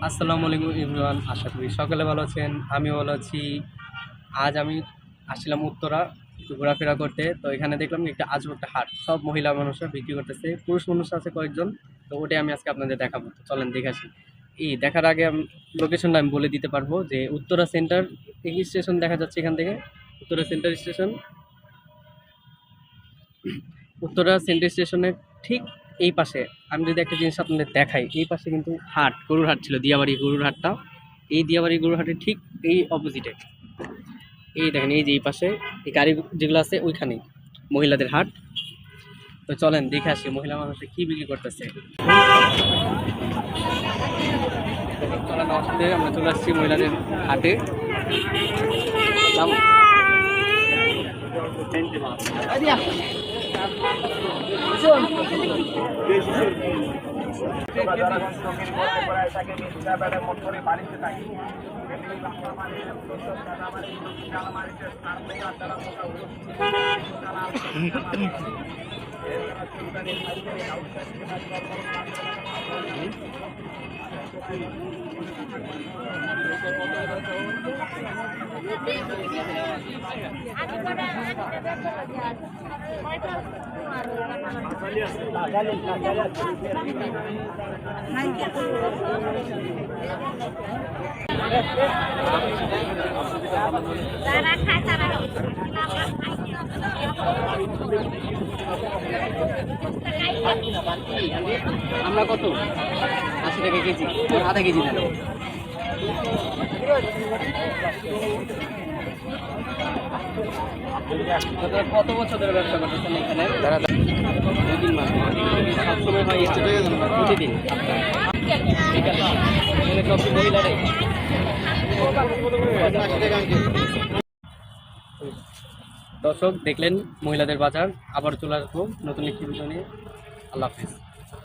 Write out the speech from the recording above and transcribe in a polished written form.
আসসালামু আলাইকুম এভরিওয়ান, আশা করি সকলে ভালো আছেন। আমিও ভালো আছি। আজ আমি আসছিলাম উত্তরা একটু ঘোরাফেরা করতে। তো এখানে দেখলাম একটা আজব একটা হাট, সব মহিলা মানুষরা বিক্রি করতেছে, পুরুষ মানুষ আছে কয়েকজন। তো ওটাই আমি আজকে আপনাদের দেখাবো। তো চলেন দেখে আসি। দেখার আগে লোকেশনটা আমি বলে দিতে পারবো যে উত্তরা সেন্টার এই স্টেশন দেখা যাচ্ছে এখান থেকে। Uttara centre station, Uttara centre স্টেশনের ঠিক এই পাশে আমি যদি একটা জিনিস আপনাদের দেখাই, এই পাশে কিন্তু হাট, গরুর হাট ছিল, দিয়াবাড়ি গরুর হাটটা। এই দিয়াবাড়ি গরুর হাটের ঠিক এই অপোজিটে এই দেখেন, এই যে এই পাশে এই গাড়ি যেগুলো আছে ওইখানেই মহিলাদের হাট। তো চলেন দেখে আসি মহিলা মানুষে কি বিক্রি করতেছে। চলেন আমরা চলে আসছি মহিলাদের হাটে। আমরা কত 80 টাকা কেজি, আধা কেজি দেন। কত বছর ধরে ব্যবসা করতেছেন এখানে? 2-3 মাস। সবসময় হয় প্রতিদিন? ঠিক আছে, সব মহিলারাই। দর্শক দেখলেন মহিলাদের বাজার। আবার চলে আসবো নতুন একটি ভিডিও নিয়ে। আল্লাহ হাফিজ।